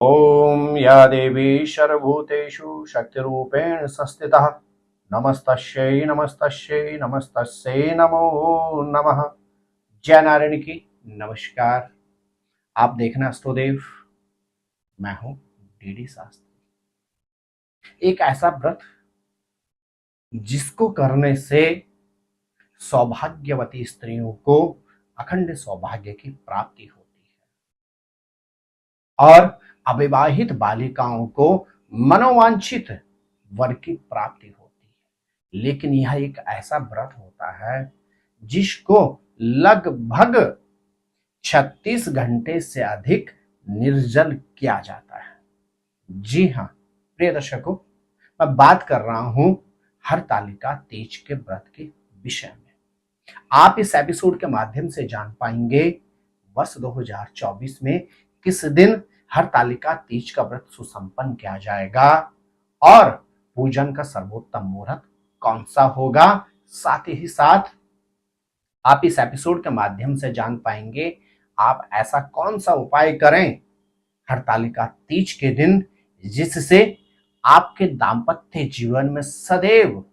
ओम या देवी सर्वभूतेषु शक्तिरूपेण संस्थितः नमस्तस्यै नमस्तस्यै नमस्तस्यै नमो नमः। जय नारायण की नमस्कार। आप देखना अष्टोदेव, मैं हूं डीडी शास्त्री। एक ऐसा व्रत जिसको करने से सौभाग्यवती स्त्रियों को अखंड सौभाग्य की प्राप्ति होती है और अविवाहित बालिकाओं को मनोवांछित वर की प्राप्ति होती है। लेकिन यह एक ऐसा व्रत होता है जिसको लगभग 36 घंटे से अधिक निर्जल किया जाता है। जी हाँ प्रिय दर्शकों, मैं बात कर रहा हूं हरतालिका तीज के व्रत के विषय में। आप इस एपिसोड के माध्यम से जान पाएंगे वर्ष 2024 में किस दिन हरतालिका तीज का व्रत सुसंपन्न किया जाएगा और पूजन का सर्वोत्तम मुहूर्त कौन सा होगा। साथ ही साथ आप इस एपिसोड के माध्यम से जान पाएंगे आप ऐसा कौन सा उपाय करें हरतालिका तीज के दिन जिससे आपके दाम्पत्य जीवन में सदैव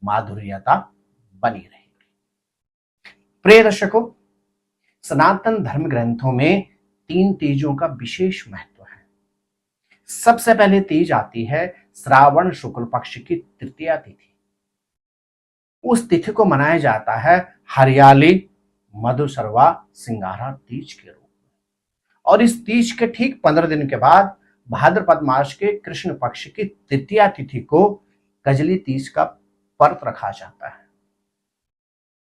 माधुर्यता बनी रहेगी। प्रिय दर्शकों, सनातन धर्म ग्रंथों में 3 तीजों का विशेष महत्व है। सबसे पहले तीज आती है श्रावण शुक्ल पक्ष की तृतीया तिथि। उस तिथि को मनाया जाता है हरियाली मधुसरवा सिंगारा तीज के रूप में और इस तीज के ठीक 15 दिन के बाद भाद्रपद मास के कृष्ण पक्ष की तृतीया तिथि को कजली तीज का व्रत रखा जाता है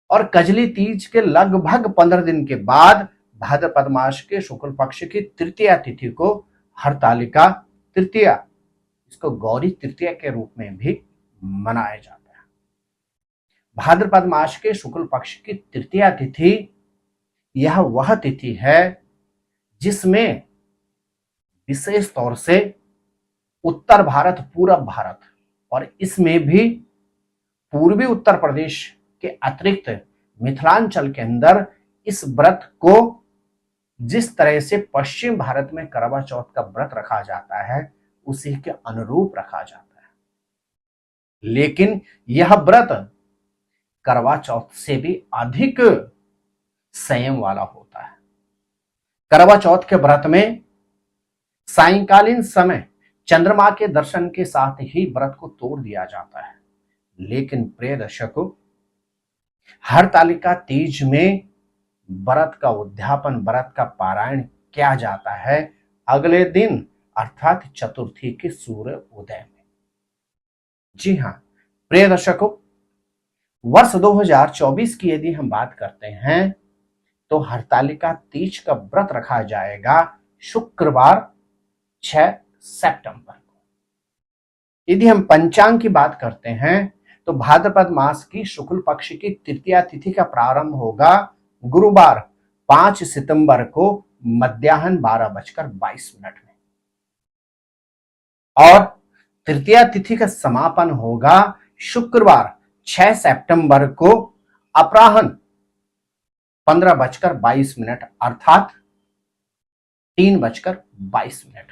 और कजली तीज के लगभग 15 दिन के बाद भाद्रपद मास के शुक्ल पक्ष की तृतीया तिथि को हरतालिका तृतीया, इसको गौरी तृतीया के रूप में भी मनाया जाता है। भाद्रपद मास के शुक्ल पक्ष की तृतीया तिथि यह वह तिथि है जिसमें विशेष तौर से उत्तर भारत, पूरब भारत और इसमें भी पूर्वी उत्तर प्रदेश के अतिरिक्त मिथिलांचल के अंदर इस व्रत को जिस तरह से पश्चिम भारत में करवा चौथ का व्रत रखा जाता है उसी के अनुरूप रखा जाता है। लेकिन यह व्रत करवा चौथ से भी अधिक संयम वाला होता है। करवा चौथ के व्रत में सायंकालीन समय चंद्रमा के दर्शन के साथ ही व्रत को तोड़ दिया जाता है। लेकिन प्रिय दर्शकों, हरतालिका तीज में व्रत का उद्यापन, व्रत का पारायण किया जाता है अगले दिन अर्थात चतुर्थी के सूर्य उदय में। जी हाँ प्रिय दर्शकों, वर्ष 2024 की यदि हम बात करते हैं तो हरतालिका तीज का व्रत रखा जाएगा शुक्रवार 6 सितंबर को। यदि हम पंचांग की बात करते हैं तो भाद्रपद मास की शुक्ल पक्ष की तृतीया तिथि का प्रारंभ होगा गुरुवार 5 सितंबर को मध्याह्न 12:22 में और तृतीया तिथि का समापन होगा शुक्रवार 6 सितंबर को अपराह्न 15:22 अर्थात 3:22 में।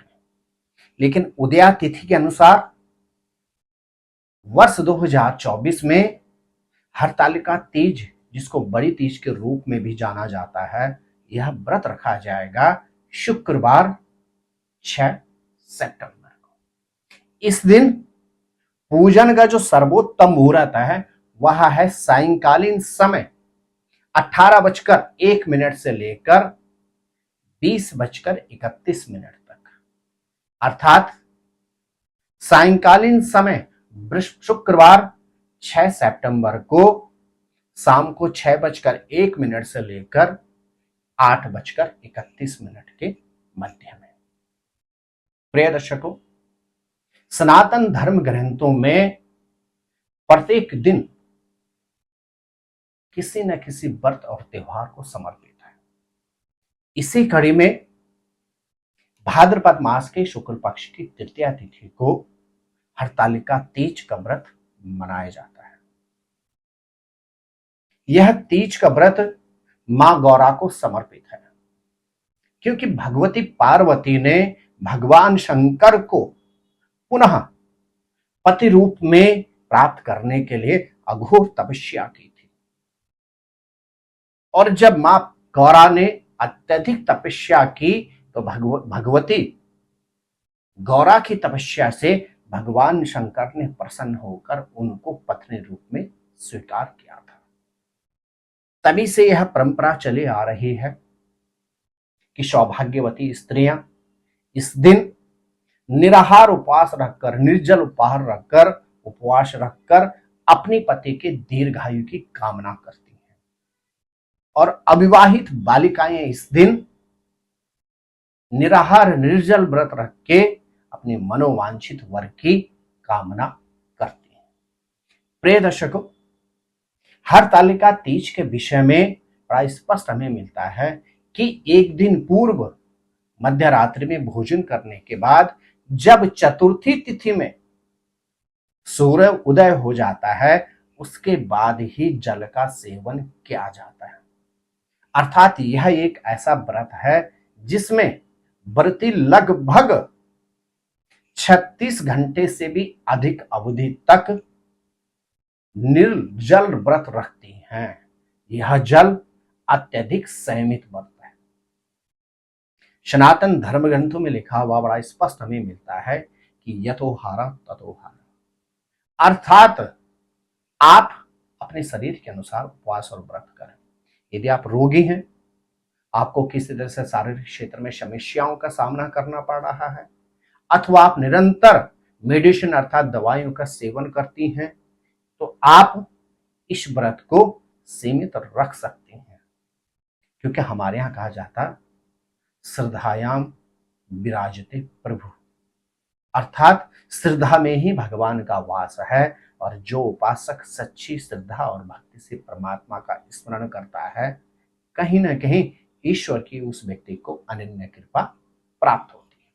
लेकिन उदया तिथि के अनुसार वर्ष 2024 में हरतालिका तीज, जिसको बड़ी तीज के रूप में भी जाना जाता है, यह व्रत रखा जाएगा शुक्रवार 6 सितंबर को। इस दिन पूजन का जो सर्वोत्तम मुहूर्त है वह है सायंकालीन समय 18:01 से लेकर 20:31 तक, अर्थात सायंकालीन समय शुक्रवार 6 सितंबर को शाम को 6:01 से लेकर 8:31 के मध्य में। प्रिय दर्शकों, सनातन धर्म ग्रंथों में प्रत्येक दिन किसी न किसी व्रत और त्योहार को समर्पित है। इसी कड़ी में भाद्रपद मास के शुक्ल पक्ष की तृतीया तिथि को हरतालिका तीज का व्रत मनाया जाता है। यह तीज का व्रत मां गौरा को समर्पित है क्योंकि भगवती पार्वती ने भगवान शंकर को पुनः पति रूप में प्राप्त करने के लिए अघोर तपस्या की थी। और जब मां गौरा ने अत्यधिक तपस्या की तो भगवती गौरा की तपस्या से भगवान शंकर ने प्रसन्न होकर उनको पत्नी रूप में स्वीकार किया था। तभी से यह परंपरा चली आ रही है कि सौभाग्यवती स्त्रियां इस दिन निराहार उपवास रखकर, निर्जल उपवास रखकर अपने पति के दीर्घायु की कामना करती हैं। और अविवाहित बालिकाएं इस दिन निराहार निर्जल व्रत रख के अपने मनोवांछित वर की कामना करती हैं। प्रिय दर्शकों, हरतालिका तीज के विषय में बड़ा स्पष्ट हमें मिलता है कि एक दिन पूर्व मध्य रात्रि में भोजन करने के बाद जब चतुर्थी तिथि में सूर्य उदय हो जाता है उसके बाद ही जल का सेवन किया जाता है। अर्थात यह एक ऐसा व्रत है जिसमें व्रती लगभग 36 घंटे से भी अधिक अवधि तक निर्जल व्रत रखती हैं। यह जल अत्यधिक संयमित व्रत है। सनातन धर्म ग्रंथों में लिखा हुआ बड़ा स्पष्ट हमें मिलता है कि यथोहारा तथोहारा, अर्थात आप अपने शरीर के अनुसार उपवास और व्रत करें। यदि आप रोगी हैं, आपको किसी तरह से शारीरिक क्षेत्र में समस्याओं का सामना करना पड़ रहा है, अथवा आप निरंतर मेडिसिन अर्थात दवाइयों का सेवन करती हैं, तो आप इस व्रत को सीमित रख सकते हैं। क्योंकि हमारे यहां कहा जाता श्रद्धायाम विराजते प्रभु, अर्थात श्रद्धा में ही भगवान का वास है। और जो उपासक सच्ची श्रद्धा और भक्ति से परमात्मा का स्मरण करता है, कहीं ना कहीं ईश्वर की उस व्यक्ति को अनन्य कृपा प्राप्त होती है।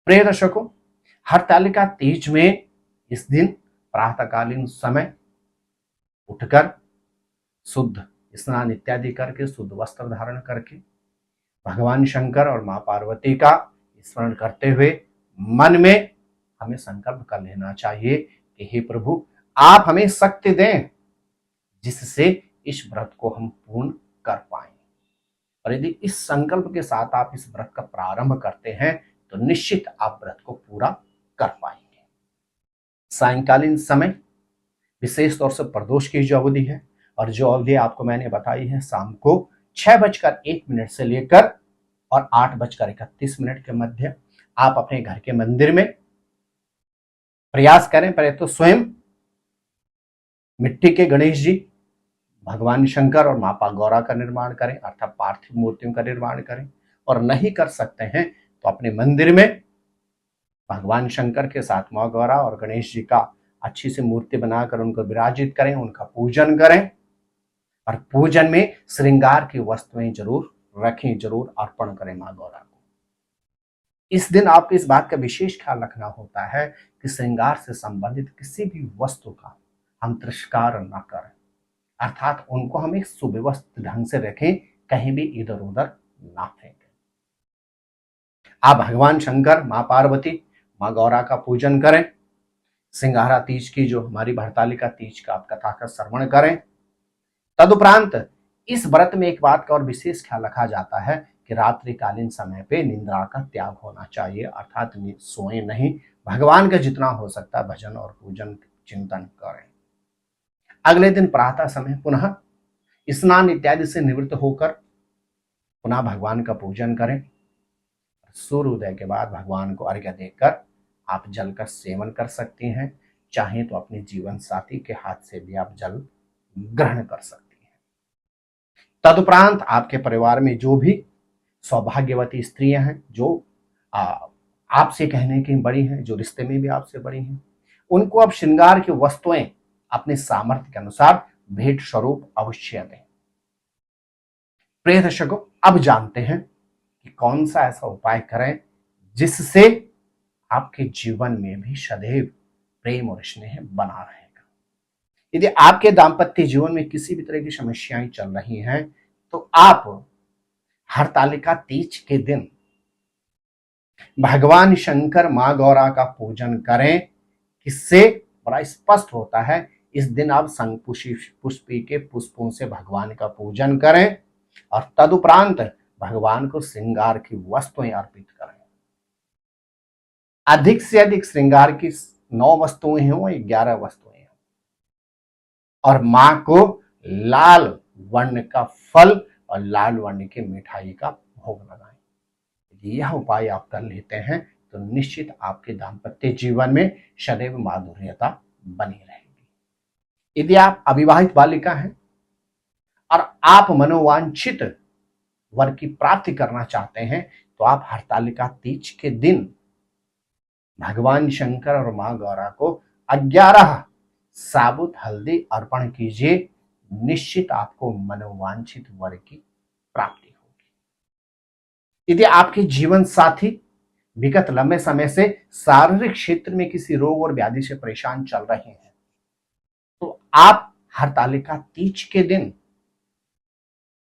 प्रिय दर्शकों, हरतालिका तीज में इस दिन प्रातःकालीन समय उठकर शुद्ध स्नान इत्यादि करके, शुद्ध वस्त्र धारण करके भगवान शंकर और मां पार्वती का स्मरण करते हुए मन में हमें संकल्प कर लेना चाहिए कि हे प्रभु, आप हमें शक्ति दें जिससे इस व्रत को हम पूर्ण कर पाए। और यदि इस संकल्प के साथ आप इस व्रत का प्रारंभ करते हैं तो निश्चित आप व्रत को पूरा कर पाएंगे। सायंकालीन समय विशेष तौर से प्रदोष की जो अवधि है, और जो अवधि आपको मैंने बताई है, शाम को 6:01 से लेकर और 8:31 के मध्य आप अपने घर के मंदिर में प्रयास करें। पहले तो स्वयं मिट्टी के गणेश जी, भगवान शंकर और माता गौरा का निर्माण करें, अर्थात पार्थिव मूर्तियों का निर्माण करें। और नहीं कर सकते हैं तो अपने मंदिर में भगवान शंकर के साथ मां गौरा और गणेश जी का अच्छी सी मूर्ति बनाकर उनको विराजित करें, उनका पूजन करें। और पूजन में श्रृंगार की वस्तुएं जरूर रखें, जरूर अर्पण करें मां गौरा को। इस दिन आपको इस बात का विशेष ख्याल रखना होता है कि श्रृंगार से संबंधित किसी भी वस्तु का हम तिरस्कार न करें, अर्थात उनको हम एक सुव्यवस्थित ढंग से रखें, कहीं भी इधर उधर ना फेंकें। आप भगवान शंकर, मां पार्वती, मां गौरा का पूजन करें। सिंगारा तीज की जो हमारी हरतालिका तीज का आप कथा का श्रवण करें। तदुपरांत इस व्रत में एक बात का और विशेष ख्याल रखा जाता है कि रात्रिकालीन समय पे निंद्रा का त्याग होना चाहिए, अर्थात सोए नहीं, भगवान का जितना हो सकता है भजन और पूजन चिंतन करें। अगले दिन प्रातः समय पुनः स्नान इत्यादि से निवृत्त होकर पुनः भगवान का पूजन करें। सूर्योदय के बाद भगवान को अर्घ्य देकर आप जल का सेवन कर सकती हैं। चाहें तो अपने जीवन साथी के हाथ से भी आप जल ग्रहण कर सकती हैं। तदुपरांत आपके परिवार में जो भी सौभाग्यवती स्त्रियां हैं, जो आपसे कहने की बड़ी हैं, जो रिश्ते में भी आपसे बड़ी हैं, उनको अब श्रृंगार की वस्तुएं अपने सामर्थ्य के अनुसार भेंट स्वरूप अवश्य दें। प्रिय दर्शकों, अब जानते हैं कि कौन सा ऐसा उपाय करें जिससे आपके जीवन में भी सदैव प्रेम और स्नेह बना रहेगा। यदि आपके दाम्पत्य जीवन में किसी भी तरह की समस्याएं चल रही हैं तो आप हरतालिका तीज के दिन भगवान शंकर मां गौरा का पूजन करें। किससे? बड़ा स्पष्ट होता है, इस दिन आप पुष्पी के पुष्पों से भगवान का पूजन करें और तदुपरांत भगवान को श्रृंगार की वस्तुएं अर्पित करें। अधिक से अधिक श्रृंगार की 9 वस्तुएं हों या 11 वस्तुएं हों, और मां को लाल वर्ण का फल और लाल वर्ण की मिठाई का भोग लगाएं। यदि यह उपाय आप कर लेते हैं तो निश्चित आपके दाम्पत्य जीवन में सदैव माधुर्यता बनी रहेगी। यदि आप अविवाहित बालिका हैं और आप मनोवांछित वर की प्राप्ति करना चाहते हैं तो आप हरतालिका तीज के दिन भगवान शंकर और मां गौरा को 11 साबुत हल्दी अर्पण कीजिए। निश्चित आपको मनोवांछित वर की प्राप्ति होगी। यदि आपके जीवन साथी विगत लंबे समय से शारीरिक क्षेत्र में किसी रोग और व्याधि से परेशान चल रहे हैं तो आप हरतालिका तीज के दिन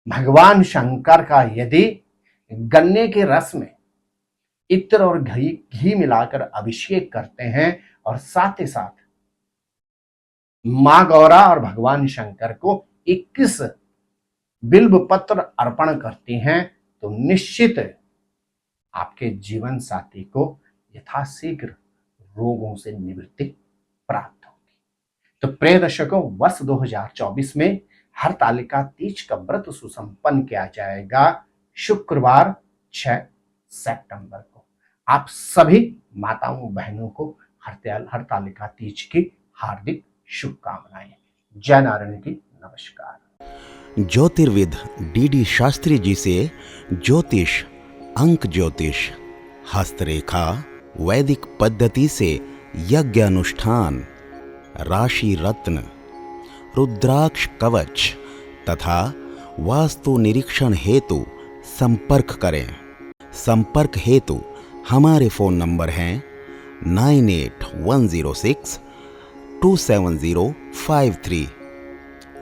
भगवान शंकर का यदि गन्ने के रस में इत्र और घी मिलाकर अभिषेक करते हैं और साथ ही साथ मां गौरा और भगवान शंकर को 21 बिल्व पत्र अर्पण करती हैं तो निश्चित आपके जीवन साथी को यथाशीघ्र रोगों से निवृत्ति प्राप्त होगी। तो प्रिय दर्शकों, वर्ष 2024 में हरतालिका तीज का व्रत सुसंपन्न किया जाएगा शुक्रवार 6 सितंबर को। आप सभी माताओं बहनों को हरतालिका तीज की हार्दिक शुभकामनाएं। जय नारायण की नमस्कार। ज्योतिर्विद डी शास्त्री जी से ज्योतिष, अंक ज्योतिष, हस्तरेखा, वैदिक पद्धति से यज्ञ अनुष्ठान, राशि रत्न, रुद्राक्ष कवच तथा वास्तु निरीक्षण हेतु संपर्क करें। संपर्क हेतु हमारे फोन नंबर हैं 9810627053,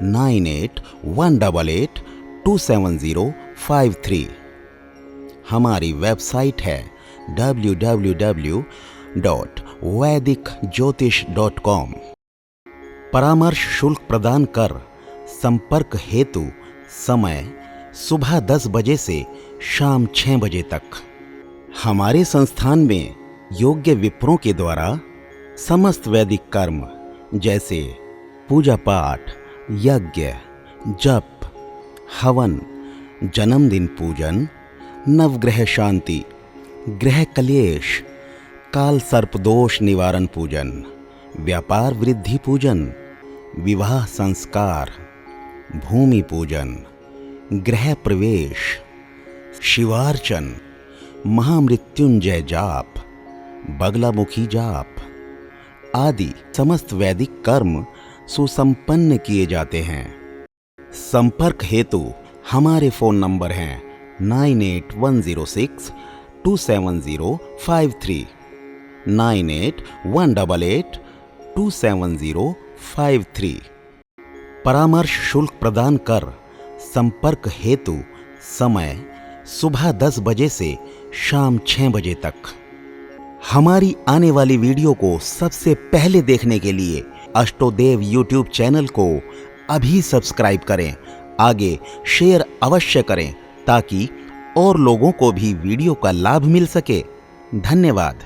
9818827053। हमारी वेबसाइट है www.vedicjyotish.com। परामर्श शुल्क प्रदान कर संपर्क हेतु समय सुबह 10 बजे से शाम 6 बजे तक। हमारे संस्थान में योग्य विप्रों के द्वारा समस्त वैदिक कर्म जैसे पूजा पाठ, यज्ञ, जप, हवन, जन्मदिन पूजन, नवग्रह शांति, ग्रह कलेश, काल सर्पदोष निवारण पूजन, व्यापार वृद्धि पूजन, विवाह संस्कार, भूमि पूजन, गृह प्रवेश, शिवार्चन, महामृत्युंजय जाप, बगलामुखी जाप आदि समस्त वैदिक कर्म सुसंपन्न किए जाते हैं। संपर्क हेतु हमारे फोन नंबर हैं 9810627053, 9818827053। परामर्श शुल्क प्रदान कर संपर्क हेतु समय सुबह 10 बजे से शाम 6 बजे तक। हमारी आने वाली वीडियो को सबसे पहले देखने के लिए अष्टोदेव यूट्यूब चैनल को अभी सब्सक्राइब करें। आगे शेयर अवश्य करें ताकि और लोगों को भी वीडियो का लाभ मिल सके। धन्यवाद।